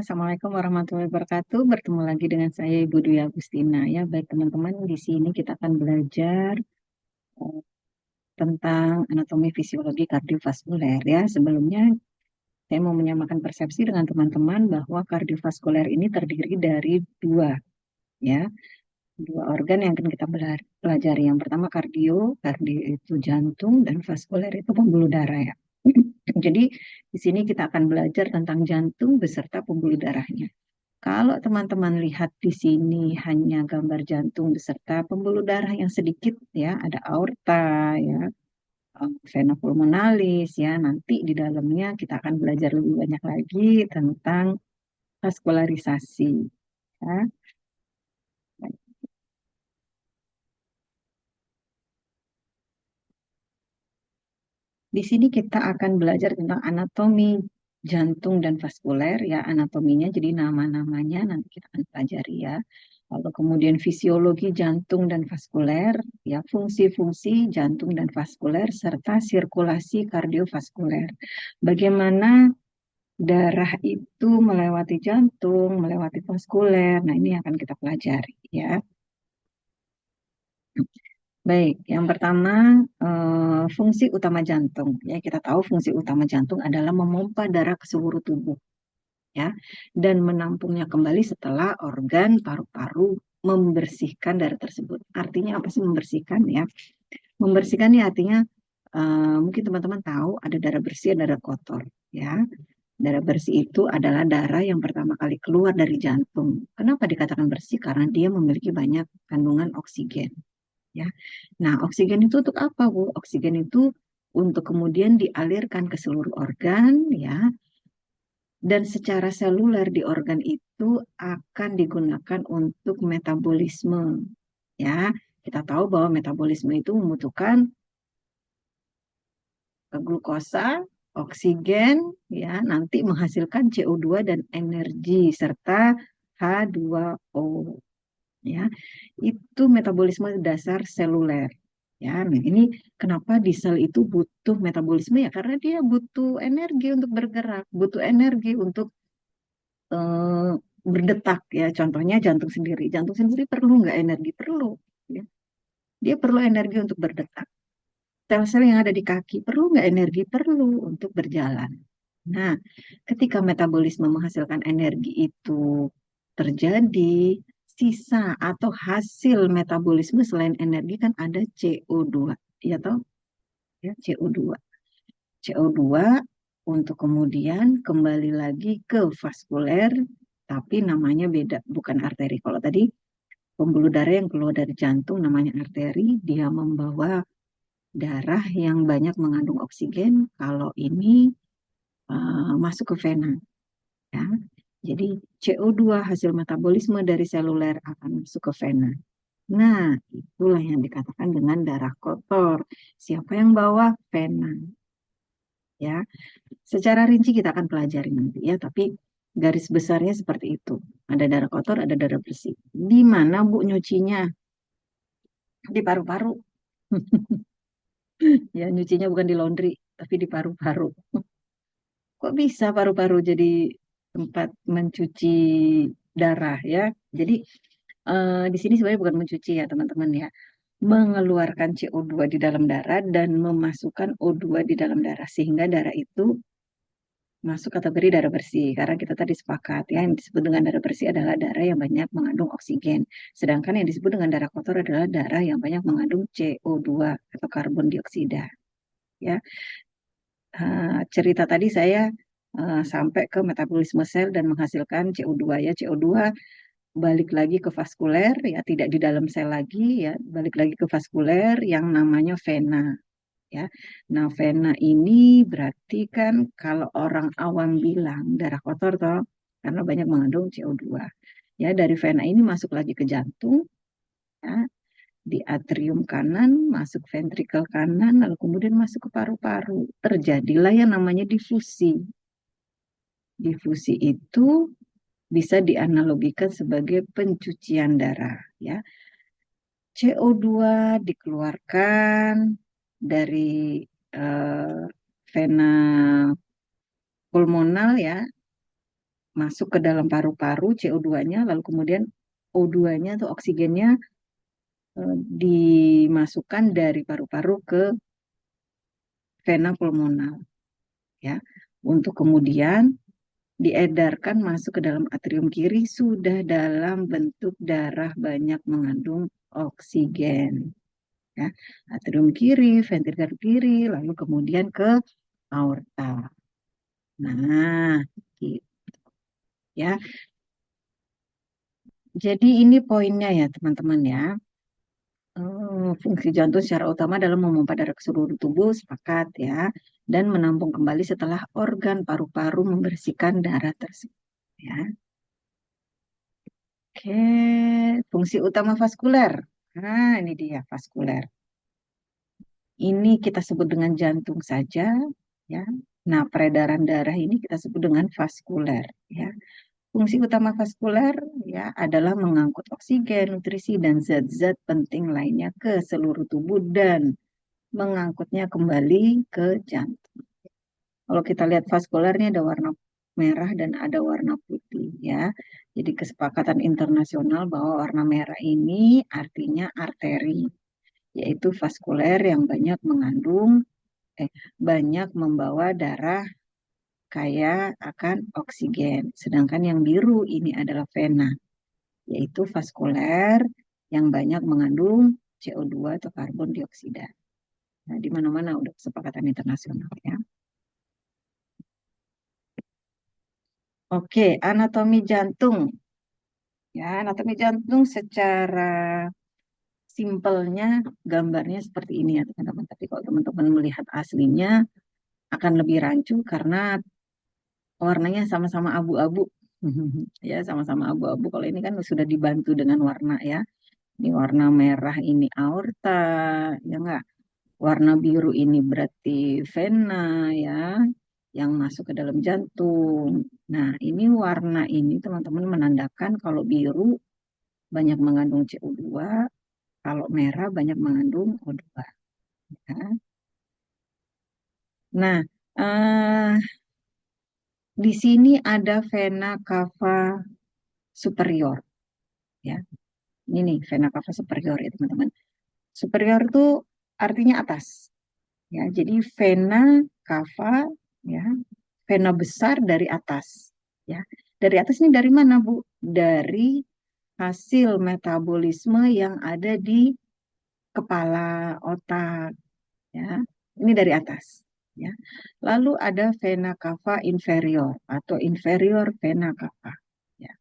Assalamualaikum warahmatullahi wabarakatuh. Bertemu lagi dengan saya Ibu Dwi Agustina ya. Baik teman-teman, di sini kita akan belajar eh, tentang anatomi fisiologi kardiovaskuler ya. Sebelumnya saya mau menyamakan persepsi dengan teman-teman bahwa kardiovaskuler ini terdiri dari ya, dua organ yang akan kita pelajari. Yang pertama kardio itu jantung dan vaskuler itu pembuluh darah ya. Jadi di sini kita akan belajar tentang jantung beserta pembuluh darahnya. Kalau teman-teman lihat di sini hanya gambar jantung beserta pembuluh darah yang sedikit ya, ada aorta ya, vena pulmonalis ya. Nanti di dalamnya kita akan belajar lebih banyak lagi tentang vaskularisasi ya. Di sini kita akan belajar tentang anatomi jantung dan vaskuler ya, anatominya jadi nama-namanya nanti kita akan pelajari ya. Lalu kemudian fisiologi jantung dan vaskuler ya, fungsi-fungsi jantung dan vaskuler serta sirkulasi kardiovaskuler. Bagaimana darah itu melewati jantung, melewati vaskuler. Nah, ini akan kita pelajari ya. Baik, yang pertama fungsi utama jantung. Ya, kita tahu fungsi utama jantung adalah memompa darah ke seluruh tubuh, ya, dan menampungnya kembali setelah organ paru-paru membersihkan darah tersebut. Artinya apa sih membersihkan ya? Membersihkan ini artinya mungkin teman-teman tahu ada darah bersih, ada darah kotor, ya. Darah bersih itu adalah darah yang pertama kali keluar dari jantung. Kenapa dikatakan bersih? Karena dia memiliki banyak kandungan oksigen. Ya. Nah, oksigen itu untuk apa, Bu? Oksigen itu untuk kemudian dialirkan ke seluruh organ, ya, dan secara seluler di organ itu akan digunakan untuk metabolisme, ya. Kita tahu bahwa metabolisme itu membutuhkan glukosa, oksigen, ya, nanti menghasilkan CO2 dan energi serta H2O, ya. Itu metabolisme dasar seluler. Ya, nah ini kenapa di sel itu butuh metabolisme ya karena dia butuh energi untuk bergerak, butuh energi untuk eh, berdetak ya. Contohnya jantung sendiri. Jantung sendiri perlu nggak energi? Perlu. Ya. Dia perlu energi untuk berdetak. Sel-sel yang ada di kaki perlu nggak energi? Perlu untuk berjalan. Nah, ketika metabolisme menghasilkan energi itu terjadi, sisa atau hasil metabolisme selain energi kan ada CO2, ya toh? Ya, CO2. CO2 untuk kemudian kembali lagi ke vaskuler, tapi namanya beda, bukan arteri. Kalau tadi pembuluh darah yang keluar dari jantung namanya arteri, dia membawa darah yang banyak mengandung oksigen. Kalau ini masuk ke vena, ya. Jadi CO2 hasil metabolisme dari seluler akan masuk ke vena. Nah, itulah yang dikatakan dengan darah kotor. Siapa yang bawa? Vena, ya. Secara rinci kita akan pelajari nanti ya, tapi garis besarnya seperti itu. Ada darah kotor, ada darah bersih. Di mana Bu nyucinya? Di paru-paru. Ya, nyucinya bukan di laundry, tapi di paru-paru. Kok bisa paru-paru jadi tempat mencuci darah ya? Jadi di sini sebenarnya bukan mencuci ya teman-teman ya. Mengeluarkan CO2 di dalam darah dan memasukkan O2 di dalam darah sehingga darah itu masuk kategori darah bersih karena kita tadi sepakat ya yang disebut dengan darah bersih adalah darah yang banyak mengandung oksigen. Sedangkan yang disebut dengan darah kotor adalah darah yang banyak mengandung CO2 atau karbon dioksida. Ya, cerita tadi saya sampai ke metabolisme sel dan menghasilkan CO2 ya. CO2 balik lagi ke vaskuler ya, tidak di dalam sel lagi ya, balik lagi ke vaskuler yang namanya vena ya. Nah, vena ini berarti kan kalau orang awam bilang darah kotor toh karena banyak mengandung CO2. Ya, dari vena ini masuk lagi ke jantung ya, di atrium kanan, masuk ventrikel kanan, lalu kemudian masuk ke paru-paru. Terjadilah yang namanya difusi. Difusi itu bisa dianalogikan sebagai pencucian darah ya. CO2 dikeluarkan dari vena pulmonal ya, masuk ke dalam paru-paru CO2-nya, lalu kemudian O2-nya atau oksigennya dimasukkan dari paru-paru ke vena pulmonal, ya, untuk kemudian diedarkan masuk ke dalam atrium kiri sudah dalam bentuk darah banyak mengandung oksigen, ya. Atrium kiri, ventrikel kiri, lalu kemudian ke aorta. Nah, gitu ya. Jadi ini poinnya ya teman-teman ya. Fungsi jantung secara utama dalam memompa darah ke seluruh tubuh, sepakat ya, dan menampung kembali setelah organ paru-paru membersihkan darah tersebut. Ya. Oke, fungsi utama vaskuler. Nah, ini dia vaskuler. Ini kita sebut dengan jantung saja, ya. Nah, peredaran darah ini kita sebut dengan vaskuler, ya. Fungsi utama vaskuler ya adalah mengangkut oksigen, nutrisi, dan zat-zat penting lainnya ke seluruh tubuh dan mengangkutnya kembali ke jantung. Kalau kita lihat vaskulernya ada warna merah dan ada warna putih ya. Jadi kesepakatan internasional bahwa warna merah ini artinya arteri, yaitu vaskuler yang banyak mengandung banyak membawa darah kaya akan oksigen. Sedangkan yang biru ini adalah vena, yaitu vaskuler yang banyak mengandung CO2 atau karbon dioksida. Nah, di mana-mana udah kesepakatan internasional ya. Oke, anatomi jantung. Ya, anatomi jantung secara simpelnya gambarnya seperti ini ya teman-teman. Tapi kalau teman-teman melihat aslinya akan lebih rancu karena warnanya sama-sama abu-abu. Ya, sama-sama abu-abu. Kalau ini kan sudah dibantu dengan warna ya. Ini warna merah ini aorta, ya enggak? Warna biru ini berarti vena ya, yang masuk ke dalam jantung. Nah, ini warna ini teman-teman menandakan kalau biru banyak mengandung CO2, kalau merah banyak mengandung O2. Ya. Nah, eh, di sini ada vena cava superior. Ya, ini nih vena cava superior ya teman-teman. Superior itu artinya atas. Ya, jadi vena cava ya, vena besar dari atas. Ya, dari atas ini dari mana, Bu? Dari hasil metabolisme yang ada di kepala, otak. Ya, ini dari atas. Ya, lalu ada vena cava inferior atau inferior vena cava. Ya.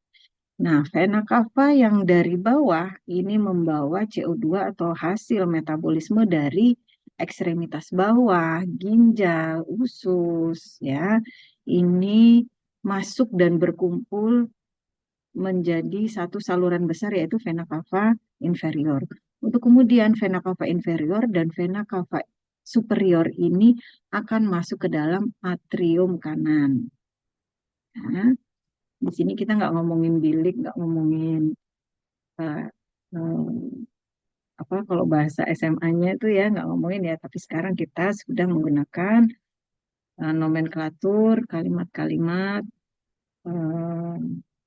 Nah, vena cava yang dari bawah ini membawa CO2 atau hasil metabolisme dari ekstremitas bawah, ginjal, usus, ya. Ini masuk dan berkumpul menjadi satu saluran besar yaitu vena cava inferior. Untuk kemudian vena cava inferior dan vena cava superior ini akan masuk ke dalam atrium kanan. Nah, di sini kita nggak ngomongin bilik, nggak ngomongin eh, eh, apa kalau bahasa SMA-nya itu ya nggak ngomongin ya. Tapi sekarang kita sudah menggunakan nomenklatur kalimat-kalimat eh,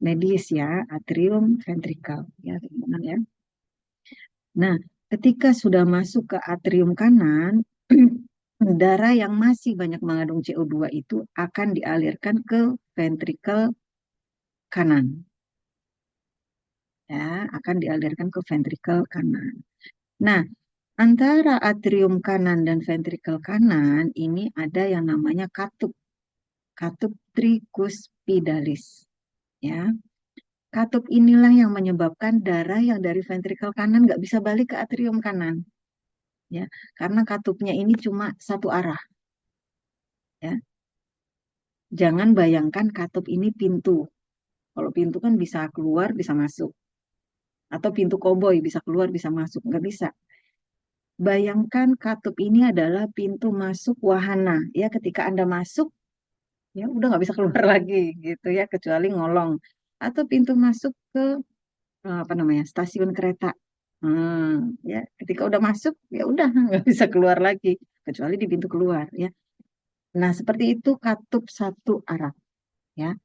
medis ya, atrium ventricle ya teman-teman ya. Nah, ketika sudah masuk ke atrium kanan, darah yang masih banyak mengandung CO2 itu akan dialirkan ke ventrikel kanan. Ya, akan dialirkan ke ventrikel kanan. Nah, antara atrium kanan dan ventrikel kanan ini ada yang namanya katup, katup tricuspidalis. Ya, katup inilah yang menyebabkan darah yang dari ventrikel kanan nggak bisa balik ke atrium kanan. Ya, karena katupnya ini cuma satu arah. Ya, jangan bayangkan katup ini pintu. Kalau pintu kan bisa keluar, bisa masuk. Atau pintu koboi bisa keluar, bisa masuk. Nggak bisa. Bayangkan katup ini adalah pintu masuk wahana. Ya, ketika Anda masuk, ya udah nggak bisa keluar lagi gitu ya, kecuali ngolong. Atau pintu masuk ke apa namanya stasiun kereta. Ya, ketika udah masuk, ya udah nggak bisa keluar lagi, kecuali di pintu keluar. Ya, nah seperti itu katup satu arah. Ya,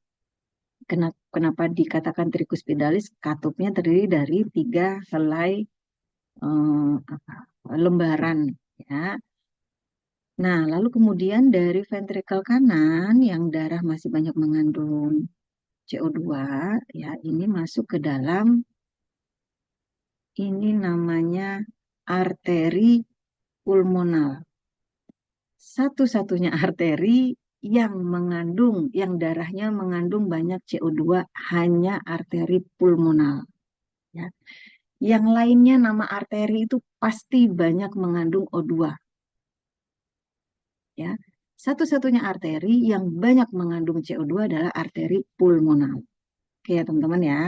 Kenapa dikatakan trikuspidalis? Katupnya terdiri dari 3 helai lembaran, ya. Nah, lalu kemudian dari ventrikel kanan yang darah masih banyak mengandung CO2, ya, ini masuk ke dalam, ini namanya arteri pulmonal. Satu-satunya arteri yang darahnya mengandung banyak CO2 hanya arteri pulmonal, ya. Yang lainnya nama arteri itu pasti banyak mengandung O2, ya. Satu-satunya arteri yang banyak mengandung CO2 adalah arteri pulmonal. Oke ya teman-teman ya.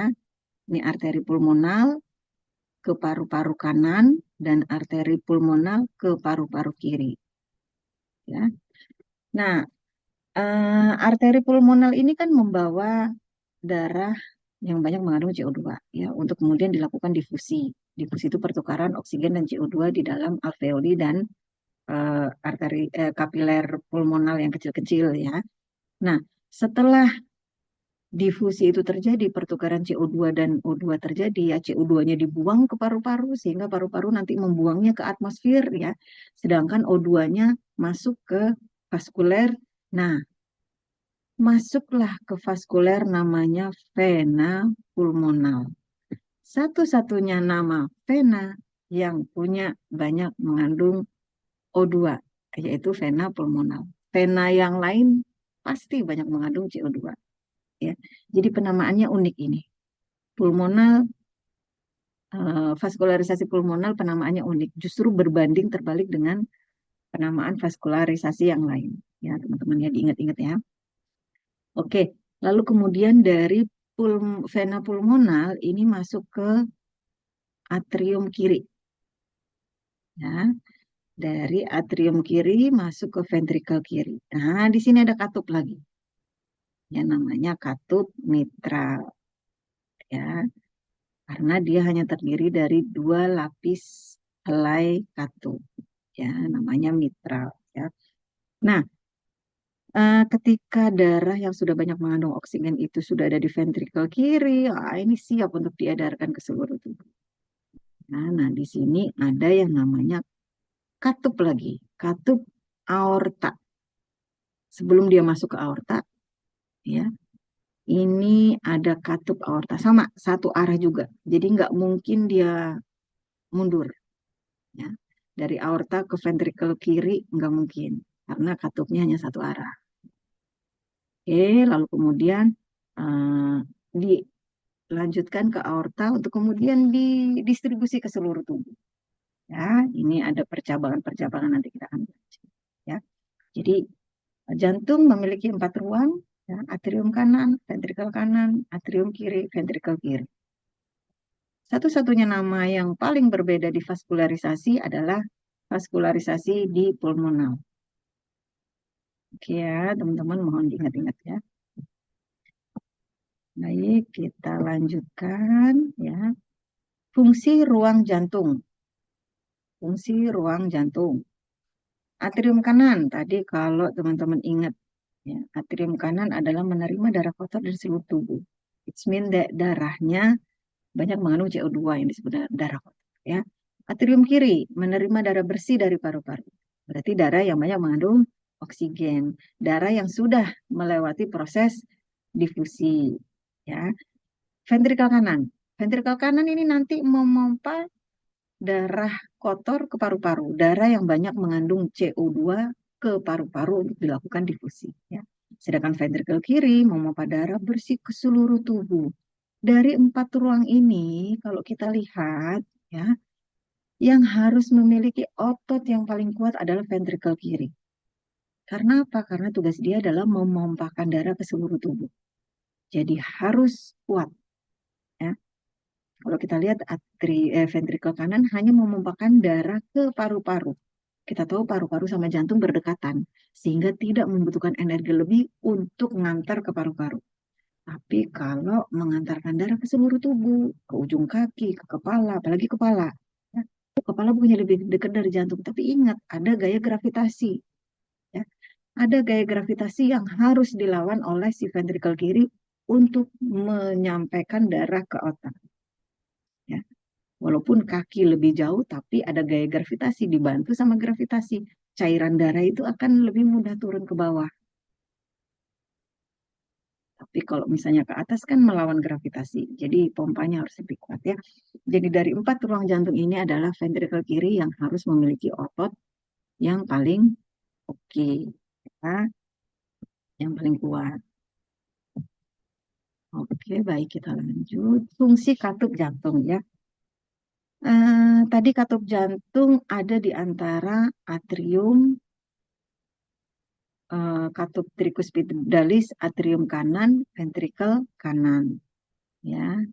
Ini arteri pulmonal ke paru-paru kanan dan arteri pulmonal ke paru-paru kiri, ya. Nah, arteri pulmonal ini kan membawa darah yang banyak mengandung CO2, ya, untuk kemudian dilakukan difusi. Difusi itu pertukaran oksigen dan CO2 di dalam alveoli dan kapiler pulmonal yang kecil-kecil, ya. Nah, setelah difusi itu terjadi, pertukaran CO2 dan O2 terjadi, ya, CO2-nya dibuang ke paru-paru sehingga paru-paru nanti membuangnya ke atmosfer, ya. Sedangkan O2-nya masuk ke vaskuler. Nah, masuklah ke vaskuler namanya vena pulmonal. Satu-satunya nama vena yang punya banyak mengandung O2, yaitu vena pulmonal. Vena yang lain pasti banyak mengandung CO2. Ya. Jadi penamaannya unik ini. Pulmonal, vaskularisasi pulmonal penamaannya unik. Justru berbanding terbalik dengan penamaan vaskularisasi yang lain. Ya, teman-teman ya, diingat-ingat ya. Oke, lalu kemudian dari vena pulmonal ini masuk ke atrium kiri. Ya, dari atrium kiri masuk ke ventrikel kiri. Nah, di sini ada katup lagi. Yang namanya katup mitral. Ya, karena dia hanya terdiri dari 2 lapis helai katup. Ya, namanya mitral. Ya. Nah, ketika darah yang sudah banyak mengandung oksigen itu sudah ada di ventrikel kiri, ini siap untuk diedarkan ke seluruh tubuh. Nah, di sini ada yang namanya katup lagi, katup aorta. Sebelum dia masuk ke aorta, ya, ini ada katup aorta sama satu arah juga. Jadi nggak mungkin dia mundur, ya. Dari aorta ke ventrikel kiri nggak mungkin karena katupnya hanya satu arah. Oke, lalu kemudian eh, dilanjutkan ke aorta untuk kemudian didistribusi ke seluruh tubuh. Ya, ini ada percabangan-percabangan nanti kita akan baca. Ya, jadi jantung memiliki 4 ruang, ya, atrium kanan, atrium kiri, ventrikel kiri. Satu-satunya nama yang paling berbeda di vaskularisasi adalah vaskularisasi di pulmonal. Oke ya, teman-teman mohon diingat-ingat ya. Baik, kita lanjutkan ya. Fungsi ruang jantung. Fungsi ruang jantung. Atrium kanan, tadi kalau teman-teman ingat, ya, atrium kanan adalah menerima darah kotor dari seluruh tubuh. It means that darahnya banyak mengandung CO2 yang disebut darah kotor. Ya. Atrium kiri menerima darah bersih dari paru-paru. Berarti darah yang banyak mengandung oksigen. Darah yang sudah melewati proses difusi. Ya. Ventrikel kanan. Ventrikel kanan ini nanti memompa darah kotor ke paru-paru. Darah yang banyak mengandung CO2 ke paru-paru untuk dilakukan difusi. Ya. Sedangkan ventrikel kiri memompa darah bersih ke seluruh tubuh. Dari 4 ruang ini, kalau kita lihat, ya, yang harus memiliki otot yang paling kuat adalah ventrikel kiri. Karena apa? Karena tugas dia adalah memompakan darah ke seluruh tubuh. Jadi harus kuat. Ya. Kalau kita lihat ventrikel kanan hanya memompakan darah ke paru-paru. Kita tahu paru-paru sama jantung berdekatan, sehingga tidak membutuhkan energi lebih untuk mengantar ke paru-paru. Tapi kalau mengantarkan darah ke seluruh tubuh, ke ujung kaki, ke kepala, apalagi kepala. Ya, kepala bukannya lebih dekat dari jantung, tapi ingat ada gaya gravitasi. Ya. Ada gaya gravitasi yang harus dilawan oleh si ventrikel kiri untuk menyampaikan darah ke otak. Ya. Walaupun kaki lebih jauh, tapi ada gaya gravitasi, dibantu sama gravitasi. Cairan darah itu akan lebih mudah turun ke bawah. Tapi kalau misalnya ke atas kan melawan gravitasi. Jadi pompanya harus lebih kuat ya. Jadi dari 4 ruang jantung ini adalah ventrikel kiri yang harus memiliki otot yang paling oke. Ya, yang paling kuat. Oke, baik kita lanjut. Fungsi katup jantung ya. Tadi katup jantung ada di antara atrium, katup tricuspiddalis, atrium kanan, ventrikel kanan. Ya.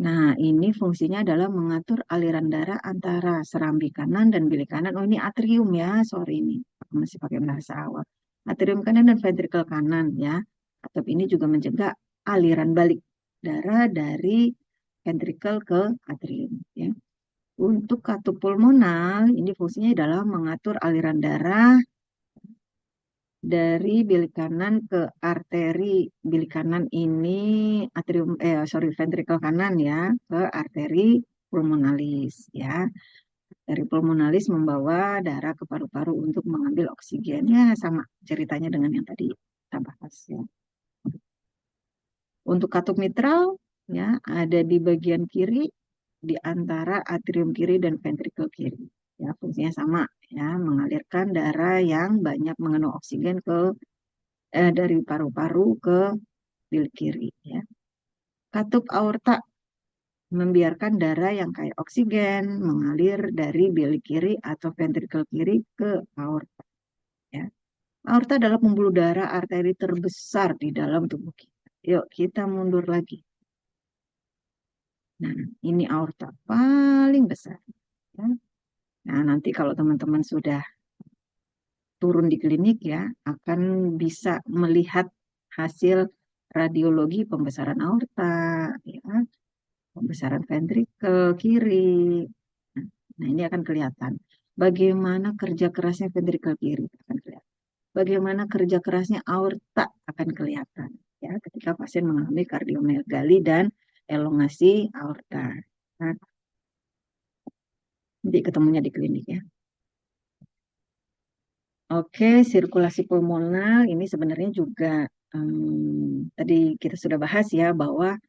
Nah, ini fungsinya adalah mengatur aliran darah antara serambi kanan dan bilik kanan. Oh, ini atrium ya, sorry ini masih pakai bahasa awal. Atrium kanan dan ventrikel kanan ya. Katup ini juga mencegah aliran balik darah dari ventrikel ke atrium ya. Untuk katup pulmonal, ini fungsinya adalah mengatur aliran darah dari bilik kanan ke arteri bilik kanan ini atrium ventrikel kanan ya ke arteri pulmonalis ya. Dari pulmonalis membawa darah ke paru-paru untuk mengambil oksigen ya, sama ceritanya dengan yang tadi kita bahas ya. Untuk katup mitral ya ada di bagian kiri di antara atrium kiri dan ventrikel kiri. Ya, fungsinya sama ya, mengalirkan darah yang banyak mengandung oksigen dari paru-paru ke bilik kiri ya. Katup aorta membiarkan darah yang kayak oksigen mengalir dari bilik kiri atau ventrikel kiri ke aorta ya. Aorta adalah pembuluh darah arteri terbesar di dalam tubuh kita. Yuk kita mundur lagi. Nah, ini aorta paling besar ya. Nah, nanti kalau teman-teman sudah turun di klinik ya, akan bisa melihat hasil radiologi pembesaran aorta, ya, pembesaran ventrikel kiri. Nah, ini akan kelihatan. Bagaimana kerja kerasnya ventrikel kiri akan kelihatan. Bagaimana kerja kerasnya aorta akan kelihatan. Ya, ketika pasien mengalami kardiomegali dan elongasi aorta. Nah, nanti ketemunya di klinik ya. Oke, sirkulasi pulmonal ini sebenarnya juga tadi kita sudah bahas ya bahwa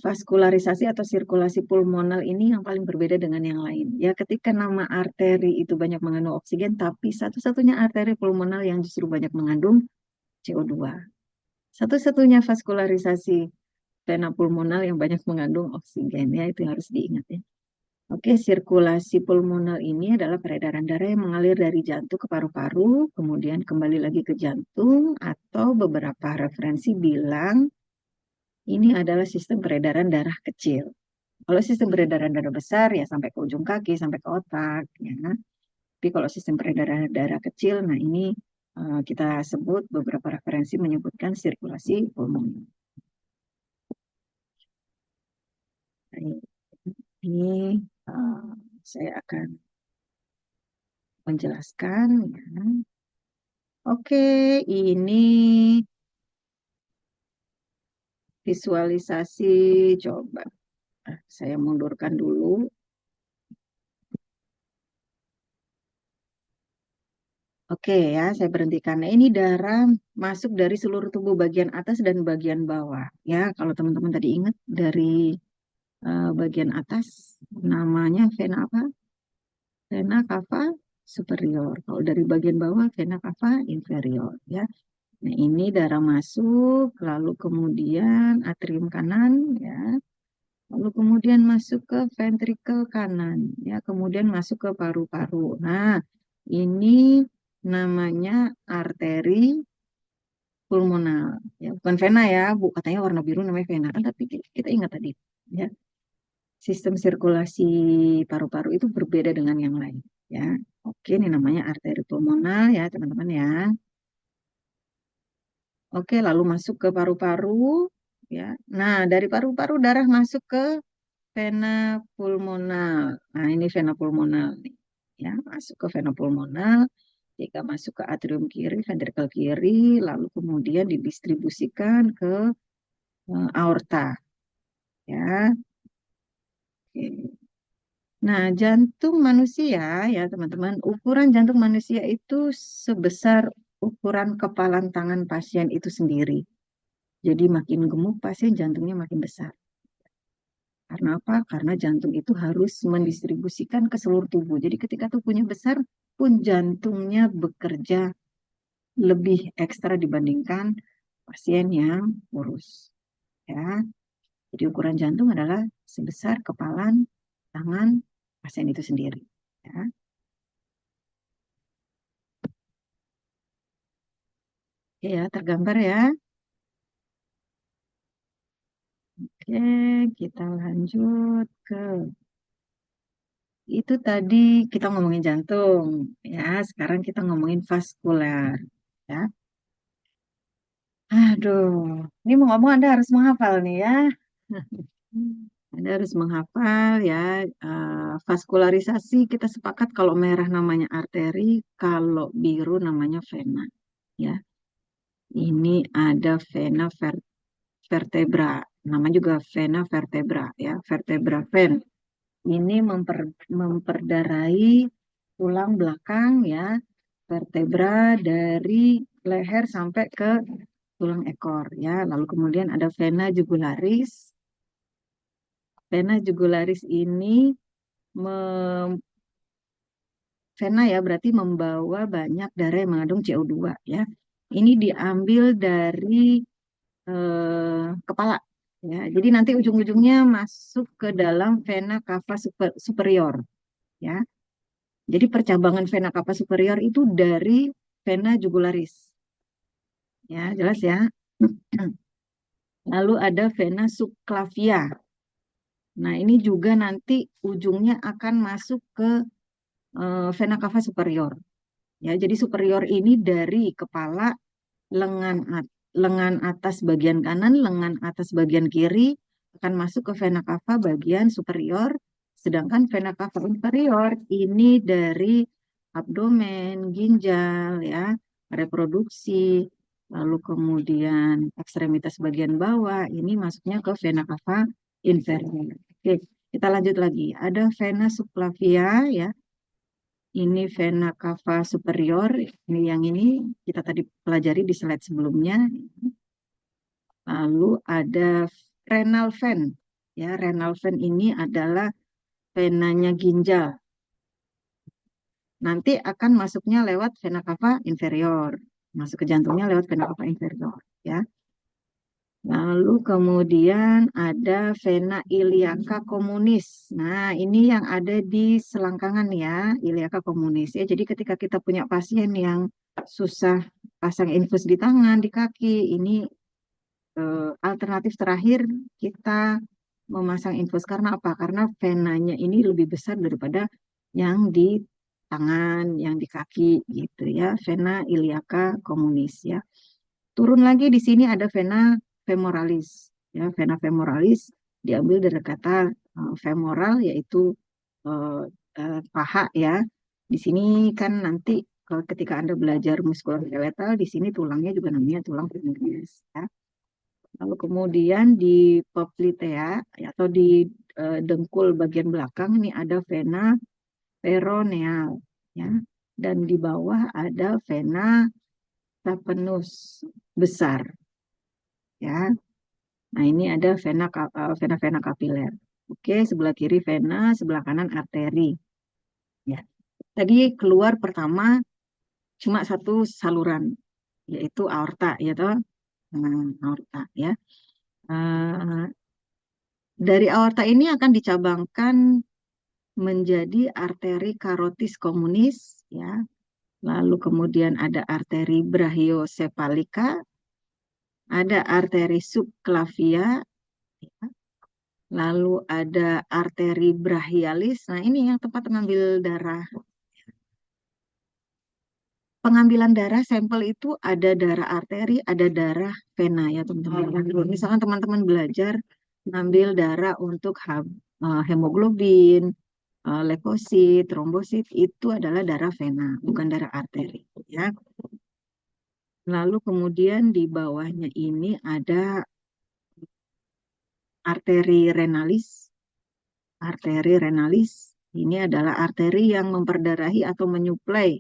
vaskularisasi atau sirkulasi pulmonal ini yang paling berbeda dengan yang lain. Ya, ketika nama arteri itu banyak mengandung oksigen, tapi satu-satunya arteri pulmonal yang justru banyak mengandung CO2. Satu-satunya vaskularisasi vena pulmonal yang banyak mengandung oksigen ya, itu yang harus diingat ya. Oke, sirkulasi pulmonal ini adalah peredaran darah yang mengalir dari jantung ke paru-paru, kemudian kembali lagi ke jantung, atau beberapa referensi bilang ini adalah sistem peredaran darah kecil. Kalau sistem peredaran darah besar ya sampai ke ujung kaki, sampai ke otak, ya. Tapi kalau sistem peredaran darah kecil, nah ini kita sebut beberapa referensi menyebutkan sirkulasi pulmoner. Nah, ini saya akan menjelaskan. Ya. Oke, ini visualisasi. Coba saya mundurkan dulu. Oke ya, saya berhentikan. Nah, ini darah masuk dari seluruh tubuh bagian atas dan bagian bawah. Ya, kalau teman-teman tadi ingat dari bagian atas namanya vena apa? Vena cava superior. Kalau dari bagian bawah vena cava inferior. Ya, nah ini darah masuk, lalu kemudian atrium kanan, ya, lalu kemudian masuk ke ventrikel kanan, ya, kemudian masuk ke paru-paru. Nah, ini namanya arteri pulmonal, ya, bukan vena ya, bu katanya warna biru namanya vena, kan tapi kita ingat tadi, ya, sistem sirkulasi paru-paru itu berbeda dengan yang lain, ya. Oke, ini namanya arteri pulmonal ya, teman-teman ya. Oke, lalu masuk ke paru-paru, ya. Nah, dari paru-paru darah masuk ke vena pulmonal. Nah, ini vena pulmonal nih. Ya, masuk ke vena pulmonal. Jika masuk ke atrium kiri, ventrikel kiri, lalu kemudian didistribusikan ke aorta. Ya, oke. Nah, jantung manusia ya teman-teman, ukuran jantung manusia itu sebesar ukuran kepalan tangan pasien itu sendiri. Jadi makin gemuk pasien jantungnya makin besar. Karena apa? Karena jantung itu harus mendistribusikan ke seluruh tubuh. Jadi ketika tubuhnya besar pun jantungnya bekerja lebih ekstra dibandingkan pasien yang kurus. Ya, jadi ukuran jantung adalah sebesar kepalan tangan pasien itu sendiri. Ya, oke ya, tergambar ya. Oke, kita lanjut ke itu tadi kita ngomongin jantung. Ya, sekarang kita ngomongin vaskuler. Ya, aduh, ini mau ngomong Anda harus menghafal nih ya. Anda harus menghafal ya. Vaskularisasi kita sepakat kalau merah namanya arteri, kalau biru namanya vena. Ya, ini ada vena vertebra. Nama juga vena vertebra ya, vertebra ven. Ini memperdarai tulang belakang ya, vertebra dari leher sampai ke tulang ekor ya. Lalu kemudian ada vena jugularis. Vena jugularis ini mem- vena ya berarti membawa banyak darah yang mengandung CO2 ya. Ini diambil dari kepala ya. Jadi nanti ujung-ujungnya masuk ke dalam vena cava superior ya. Jadi percabangan vena cava superior itu dari vena jugularis. Ya, jelas ya. Lalu ada vena subclavia. Nah, ini juga nanti ujungnya akan masuk ke vena cava superior. Ya, jadi superior ini dari kepala, lengan lengan atas bagian kanan, lengan atas bagian kiri akan masuk ke vena cava bagian superior, sedangkan vena cava inferior ini dari abdomen, ginjal ya, reproduksi, lalu kemudian ekstremitas bagian bawah ini masuknya ke vena cava inferior. Oke, kita lanjut lagi. Ada vena subclavia ya, ini vena cava superior, ini yang ini kita tadi pelajari di slide sebelumnya. Lalu ada renal vein. Ya, renal vein ini adalah venanya ginjal. Nanti akan masuknya lewat vena cava inferior. Masuk ke jantungnya lewat vena cava inferior, ya. Lalu kemudian ada vena iliaca communis. Nah, ini yang ada di selangkangan ya, iliaca communis. Ya, jadi ketika kita punya pasien yang susah pasang infus di tangan, di kaki, ini alternatif terakhir kita memasang infus. Karena apa? Karena venanya ini lebih besar daripada yang di tangan, yang di kaki gitu ya. Vena iliaca communis ya. Turun lagi di sini ada vena femoralis. Ya, vena femoralis diambil dari kata femoral yaitu eh, paha ya. Di sini kan nanti ketika Anda belajar muskuloskeletal, di sini tulangnya juga namanya tulang femoris ya. Lalu kemudian di poplitea ya, atau di dengkul bagian belakang ini ada vena peroneal ya. Dan di bawah ada vena saphenous besar ya. Nah, ini ada vena-vena kapiler. Oke, sebelah kiri vena, sebelah kanan arteri. Ya. Tadi keluar pertama cuma satu saluran, yaitu aorta, ya toh. Nah, aorta ya. Eh, dari aorta ini akan dicabangkan menjadi arteri karotis communis, ya. Lalu kemudian ada arteri brachiosepalika, ada arteri subclavia, ya. Lalu ada arteri brachialis. Nah, ini yang tempat mengambil darah. Pengambilan darah sampel itu ada darah arteri, ada darah vena ya teman-teman. Misalkan teman-teman belajar ngambil darah untuk hemoglobin, leukosit, trombosit itu adalah darah vena, bukan darah arteri, ya. Lalu kemudian di bawahnya ini ada arteri renalis. Arteri renalis ini adalah arteri yang memperdarahi atau menyuplai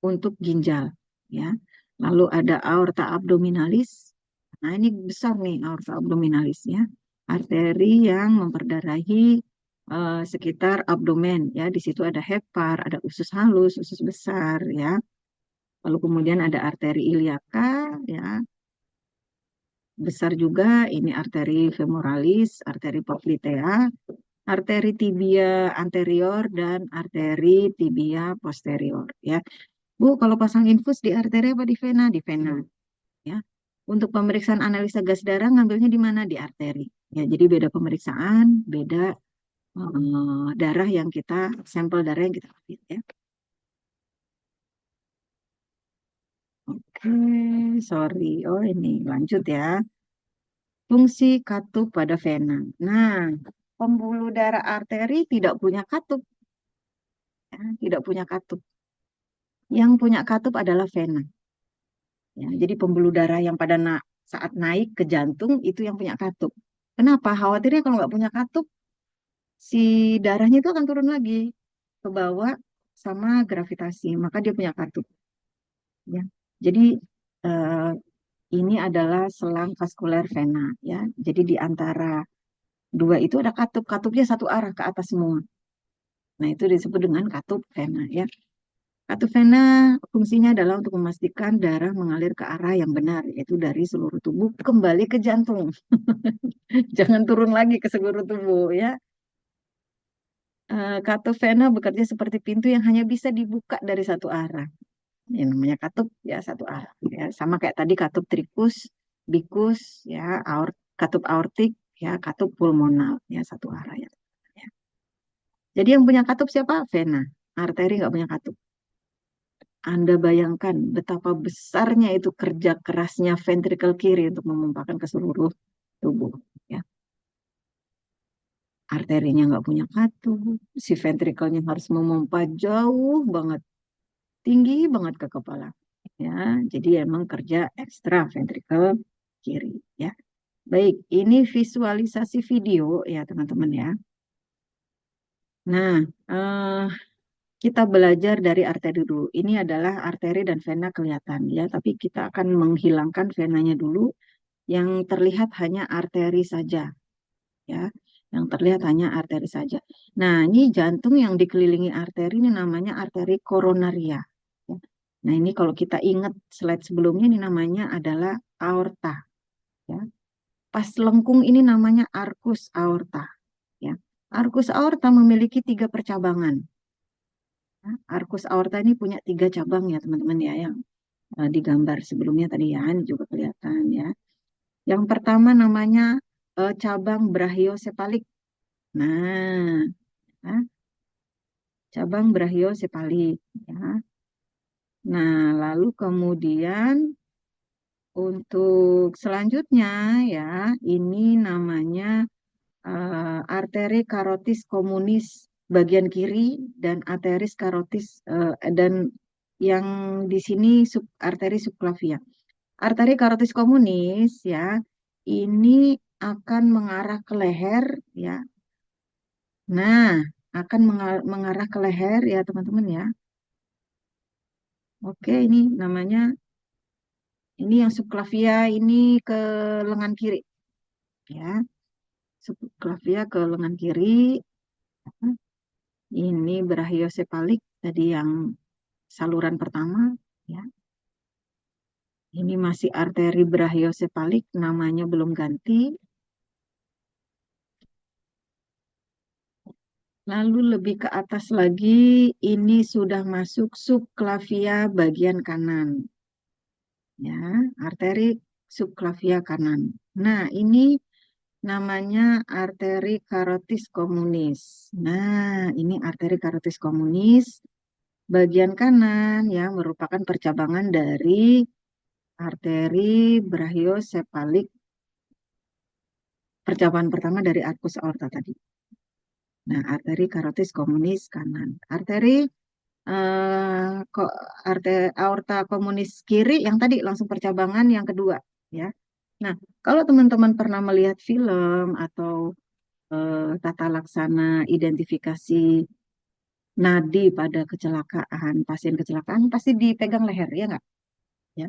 untuk ginjal, ya. Lalu ada aorta abdominalis. Nah, ini besar nih aorta abdominalis, ya. Arteri yang memperdarahi sekitar abdomen, ya. Di situ ada hepar, ada usus halus, usus besar, ya. Lalu kemudian ada arteri iliaka, ya. Besar juga ini arteri femoralis, arteri poplitea, arteri tibia anterior dan arteri tibia posterior, ya. Bu, kalau pasang infus di arteri apa di vena? Di vena, ya. Untuk pemeriksaan analisa gas darah ngambilnya di mana? Di arteri. Ya, jadi beda pemeriksaan, beda darah yang kita, sampel darah yang kita ambil, ya. Oke, sorry. Oh, ini lanjut ya. Fungsi katup pada vena. Nah, pembuluh darah arteri tidak punya katup, ya, tidak punya katup. Yang punya katup adalah vena. Ya, jadi pembuluh darah yang pada saat naik ke jantung itu yang punya katup. Kenapa? Khawatirnya kalau nggak punya katup, si darahnya itu akan turun lagi ke bawah sama gravitasi. Maka dia punya katup. Ya. Jadi eh, ini adalah selang vaskuler vena. Ya. Jadi di antara dua itu ada katup. Katupnya satu arah ke atas semua. Nah itu disebut dengan katup vena. Ya. Katup vena fungsinya adalah untuk memastikan darah mengalir ke arah yang benar, yaitu dari seluruh tubuh kembali ke jantung. Jangan turun lagi ke seluruh tubuh, ya. Katup vena bekerja seperti pintu yang hanya bisa dibuka dari satu arah. Yang namanya katup ya satu arah. Ya. Sama kayak tadi katup trikus, bikus, ya, katup aortik, ya, katup pulmonal, ya satu arah ya. Ya. Jadi yang punya katup siapa? Vena. Arteri nggak punya katup. Anda bayangkan betapa besarnya itu kerja kerasnya ventrikel kiri untuk memompakan ke seluruh tubuh. Ya. Arterinya nggak punya katup, si ventrikelnya harus memompa jauh banget, tinggi banget ke kepala. Ya, jadi emang kerja ekstra ventrikel kiri. Ya, baik. Ini visualisasi video ya teman-teman ya. Nah, kita belajar dari arteri dulu. Ini adalah arteri dan vena kelihatan ya, tapi kita akan menghilangkan venanya dulu. Yang terlihat hanya arteri saja, ya. Yang terlihat hanya arteri saja. Nah, ini jantung yang dikelilingi arteri ini namanya arteri koronaria. Ya. Nah, ini kalau kita ingat slide sebelumnya ini namanya adalah aorta. Ya. Pas lengkung ini namanya arcus aorta. Ya. Arcus aorta memiliki 3 percabangan. Ya. Arcus aorta ini punya 3 cabang ya teman-teman ya yang digambar sebelumnya tadi ya, ini juga kelihatan ya. Yang pertama namanya cabang brachiosepalik. Nah, ya, cabang brachiosepalik. Ya. Nah, lalu kemudian untuk selanjutnya ya, ini namanya arteri karotis komunis bagian kiri dan arteris karotis dan yang di sini arteri subclavia. Arteri karotis komunis ya, ini akan mengarah ke leher ya. Nah, akan mengarah ke leher ya teman-teman ya. Oke, ini namanya, ini yang subclavia ini ke lengan kiri ya. Subclavia ke lengan kiri. Ini brachiosepalik tadi yang saluran pertama ya. Ini masih arteri brachiosepalik, namanya belum ganti. Lalu lebih ke atas lagi, ini sudah masuk subclavia bagian kanan. Ya, arteri subclavia kanan. Nah, ini namanya arteri karotis komunis. Nah, ini arteri karotis komunis bagian kanan ya merupakan percabangan dari arteri brachiosepalik, percobaan pertama dari arcus aorta tadi. Nah, arteri karotis komunis kanan. Kok aorta komunis kiri yang tadi langsung percabangan yang kedua, ya. Nah, kalau teman-teman pernah melihat film atau tata laksana identifikasi nadi pada kecelakaan, pasien kecelakaan pasti dipegang leher, ya nggak? Ya,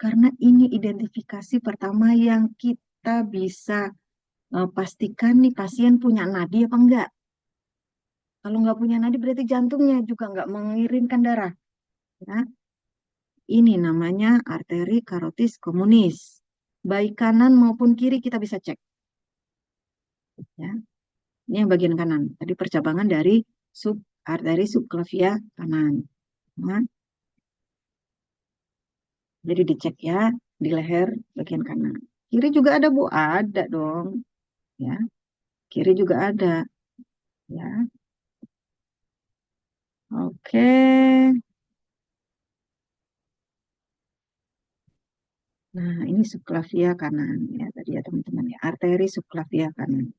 karena ini identifikasi pertama yang kita bisa pastikan nih pasien punya nadi apa enggak. Kalau nggak punya nadi berarti jantungnya juga nggak mengirimkan darah. Ya. Ini namanya arteri karotis komunis. Baik kanan maupun kiri kita bisa cek. Ya. Ini yang bagian kanan. Tadi percabangan dari arteri subclavia kanan. Nah, jadi dicek ya di leher bagian kanan. Kiri juga ada Bu, ada dong. Ya, kiri juga ada. Ya, oke. Nah, ini subclavia kanan ya tadi ya teman-teman ya. Arteri subclavia kanan.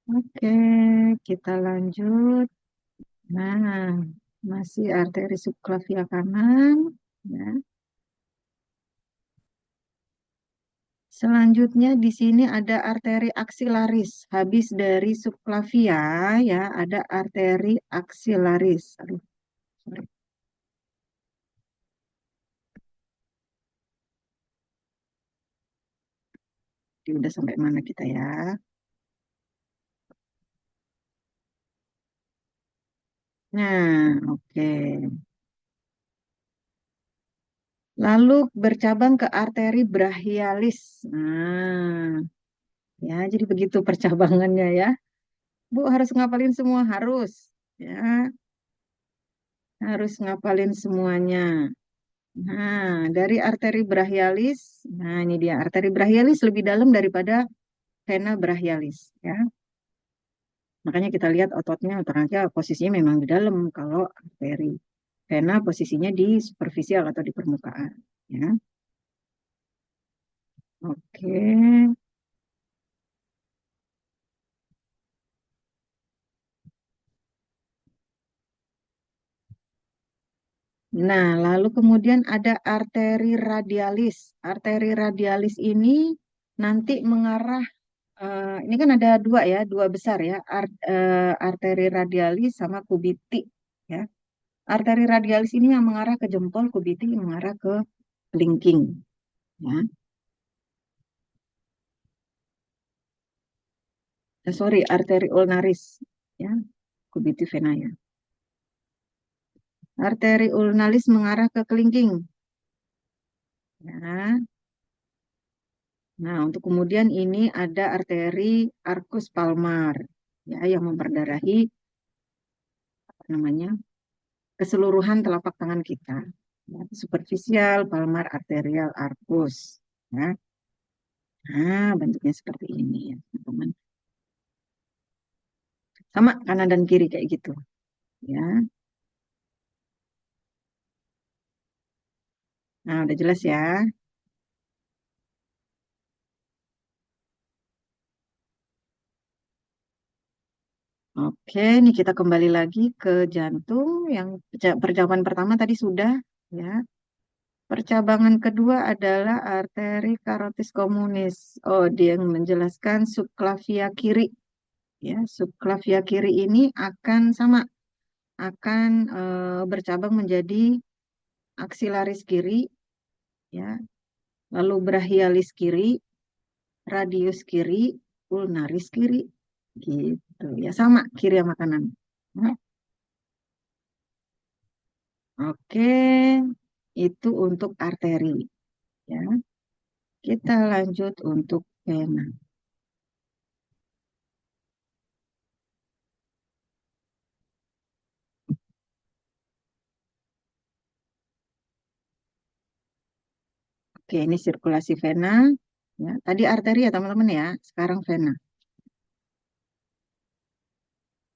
Oke, kita lanjut. Nah, masih arteri subclavia kanan. Ya. Selanjutnya di sini ada arteri aksilaris. Habis dari subclavia ya, ada arteri aksilaris. Aduh, sorry. Ini udah sampai mana kita ya? Nah, oke. Lalu bercabang ke arteri brachialis. Nah, ya, jadi begitu percabangannya ya. Bu harus ngapalin semua, harus. Ya, harus ngapalin semuanya. Nah, dari arteri brachialis, nah ini dia, arteri brachialis lebih dalam daripada vena brachialis, ya. Makanya kita lihat ototnya, ototnya posisinya memang di dalam. Kalau arteri vena posisinya di superficial atau di permukaan, ya. Oke. Nah, lalu kemudian ada arteri radialis. Arteri radialis ini nanti mengarah, ini kan ada dua ya, dua besar ya, arteri radialis sama kubiti, ya. Arteri radialis ini yang mengarah ke jempol, kubiti yang mengarah ke kelingking, ya. Sorry, arteri ulnaris, ya, kubiti vena ya. Arteri ulnaris mengarah ke kelingking, ya. Nah, untuk kemudian ini ada arteri arcus palmar, ya, yang memperdarahi apa namanya keseluruhan telapak tangan kita. Ya, superficial palmar arterial arcus. Ya. Nah, bentuknya seperti ini ya, teman-teman. Sama kanan dan kiri kayak gitu. Ya. Nah, udah jelas ya. Oke, ini kita kembali lagi ke jantung yang percabangan pertama tadi sudah ya. Percabangan kedua adalah arteri karotis komunis. Oh, dia yang menjelaskan subclavia kiri. Ya, subclavia kiri ini akan sama, akan bercabang menjadi aksilaris kiri, ya, lalu brachialis kiri, radius kiri, ulnaris kiri, gitu. Ya sama kiri sama kanan. Nah, oke, itu untuk arteri, ya. Kita lanjut untuk vena. Oke, ini sirkulasi vena. Ya, tadi arteri ya teman-teman ya. Sekarang vena.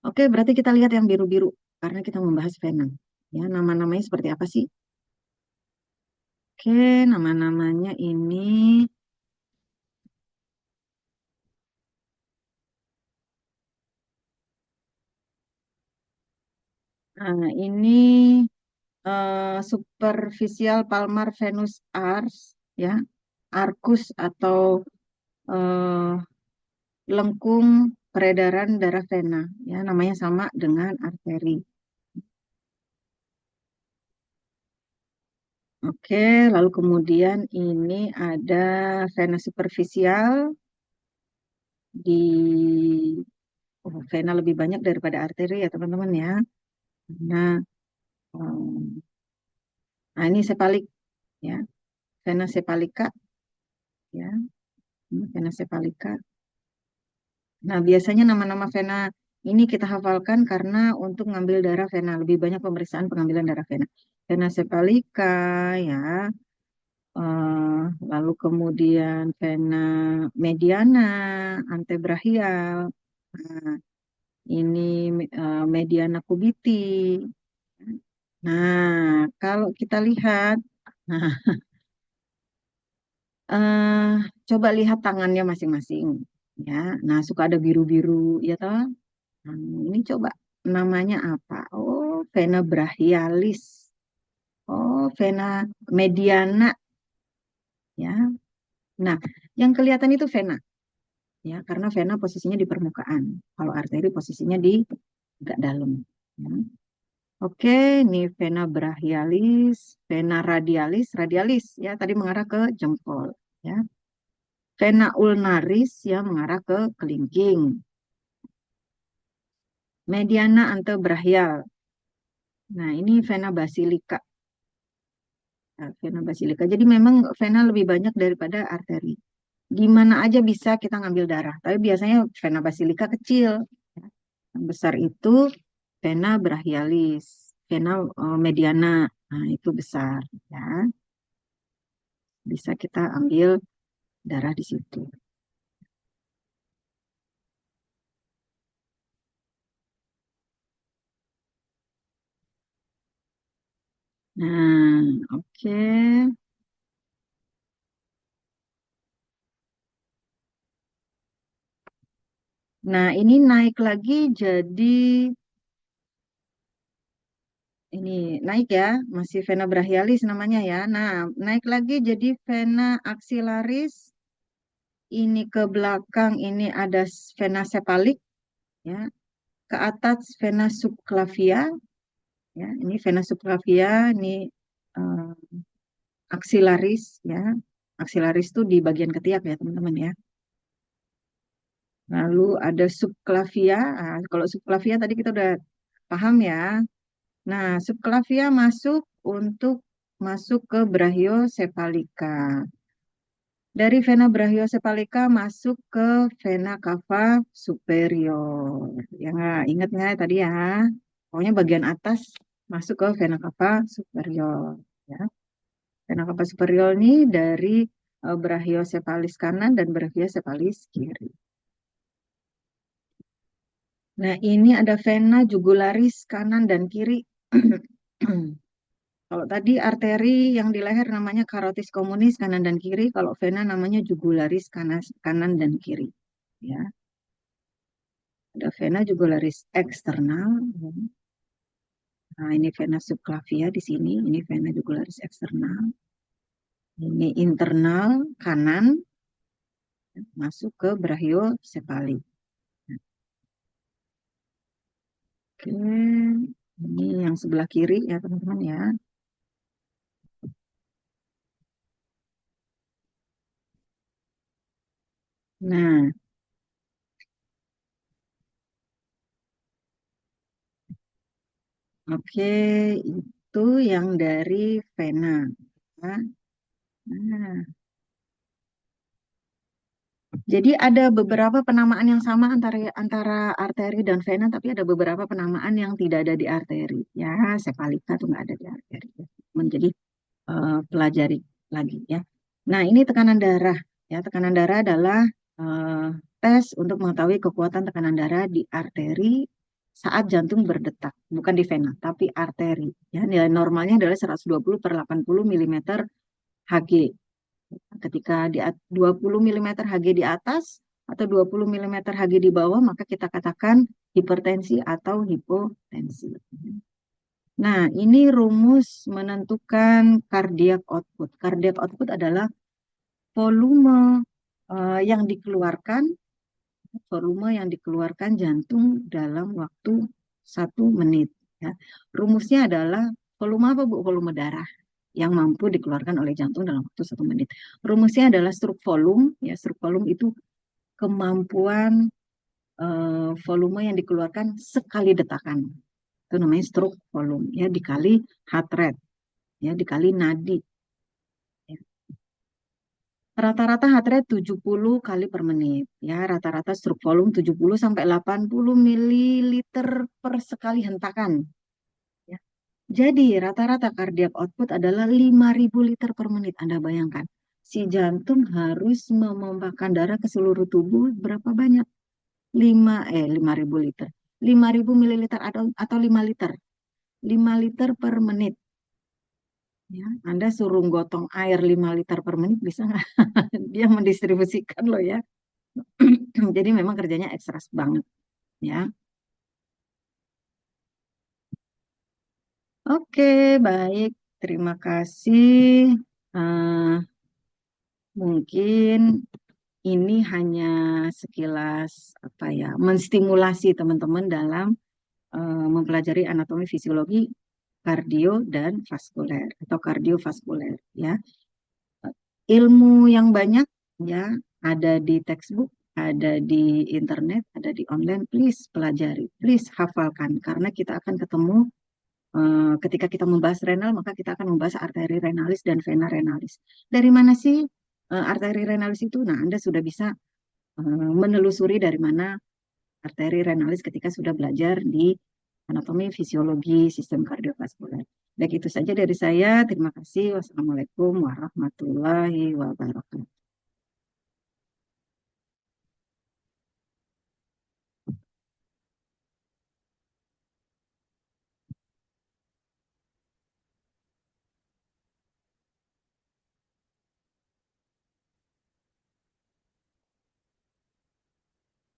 Oke, berarti kita lihat yang biru-biru karena kita membahas vena. Ya, nama-namanya seperti apa sih? Oke, nama-namanya ini. Nah, ini superficial palmar venous arch, ya, arcus atau eh, lengkung peredaran darah vena, ya, namanya sama dengan arteri. Oke, lalu kemudian ini ada vena superficial di vena lebih banyak daripada arteri ya teman-teman ya. Nah, em, nah ini sepalik ya, vena sepalika ya, ini vena sepalika. Nah, biasanya nama-nama vena ini kita hafalkan karena untuk ngambil darah vena lebih banyak pemeriksaan pengambilan darah vena. Vena sepalika ya, eh, lalu kemudian vena mediana, antebrachial. Nah, ini mediana cubiti. Nah, kalau kita lihat, nah, eh, coba lihat tangannya masing-masing, ya. Nah, suka ada biru-biru, ya toh. Nah, ini coba namanya apa? Oh, vena brachialis. Oh, vena mediana, ya. Nah, yang kelihatan itu vena, ya, karena vena posisinya di permukaan. Kalau arteri posisinya di agak dalam. Ya. Oke, ini vena brachialis, vena radialis, radialis ya tadi mengarah ke jempol, ya. Vena ulnaris ya mengarah ke kelingking. Mediana antebrachial. Nah, ini vena basilika. Nah, vena basilika. Jadi memang vena lebih banyak daripada arteri. Gimana aja bisa kita ngambil darah, tapi biasanya vena basilika kecil. Ya. Yang besar itu vena brachialis, vena mediana. Nah, itu besar ya. Bisa kita ambil darah di situ. Nah, oke. Nah, ini naik lagi jadi ini naik ya, masih vena brachialis namanya ya. Nah, naik lagi jadi vena axillaris. Ini ke belakang ini ada vena sepalik ya. Ke atas vena subclavia ya. Ini vena subclavia, ini eh, axillaris ya. Axillaris itu di bagian ketiak ya, teman-teman ya. Lalu ada subclavia. Nah, kalau subclavia tadi kita udah paham ya. Nah, subclavia untuk masuk ke brachiosepalika. Dari vena brachiosepalika masuk ke vena cava superior. Ya nggak? Ingat nggak tadi ya? Pokoknya bagian atas masuk ke vena cava superior. Ya. Vena cava superior ini dari brachiocepalis kanan dan brachiocepalis kiri. Nah, ini ada vena jugularis kanan dan kiri. Kalau tadi arteri yang di leher namanya carotis communis kanan dan kiri, kalau vena namanya jugularis kanan dan kiri. Ya, ada vena jugularis eksternal. Ya. Nah, ini vena subclavia di sini, ini vena jugularis eksternal. Ini internal kanan masuk ke brachiosepali. Oke, ini yang sebelah kiri ya teman-teman ya. Nah, oke, itu yang dari vena. Ya. Nah, jadi ada beberapa penamaan yang sama antara antara arteri dan vena, tapi ada beberapa penamaan yang tidak ada di arteri. Ya, sepalika tuh nggak ada di arteri. Menjadi pelajari lagi ya. Nah, ini tekanan darah. Ya, tekanan darah adalah eh, tes untuk mengetahui kekuatan tekanan darah di arteri saat jantung berdetak, bukan di vena, tapi arteri. Ya, nilai normalnya adalah 120 per 80 mm Hg. Ketika 20 mm Hg di atas atau 20 mm Hg di bawah, maka kita katakan hipertensi atau hipotensi. Nah, ini rumus menentukan cardiac output. Cardiac output adalah volume yang dikeluarkan, jantung dalam waktu 1 menit. Ya. Rumusnya adalah volume apa, Bu? Volume darah yang mampu dikeluarkan oleh jantung dalam waktu 1 menit. Rumusnya adalah stroke volume. Ya, stroke volume itu kemampuan volume yang dikeluarkan sekali detakan. Itu namanya stroke volume. Ya, dikali heart rate. Ya, dikali nadi. Ya. Rata-rata heart rate 70 kali per menit. Ya, rata-rata stroke volume 70 sampai 80 mililiter per sekali hentakan. Ya. Jadi, rata-rata cardiac output adalah 5.000 liter per menit. Anda bayangkan, si jantung harus memompahkan darah ke seluruh tubuh berapa banyak? 5.000 liter. 5.000 mililiter atau 5 liter. 5 liter per menit. Ya, Anda suruh gotong air 5 liter per menit bisa nggak? Dia mendistribusikan loh ya. Jadi memang kerjanya ekstras banget ya. Oke, baik. Terima kasih. Eh, Mungkin ini hanya sekilas apa ya, menstimulasi teman-teman dalam mempelajari anatomi fisiologi kardio dan vaskuler atau kardiovaskuler ya. Ilmu yang banyak ya ada di textbook, ada di internet, ada di online. Please pelajari, please hafalkan karena kita akan ketemu ketika kita membahas renal maka kita akan membahas arteri renalis dan vena renalis. Dari mana sih arteri renalis itu? Nah, Anda sudah bisa menelusuri dari mana arteri renalis ketika sudah belajar di anatomi fisiologi sistem kardiovaskuler. Baik, itu saja dari saya. Terima kasih. Wassalamualaikum warahmatullahi wabarakatuh.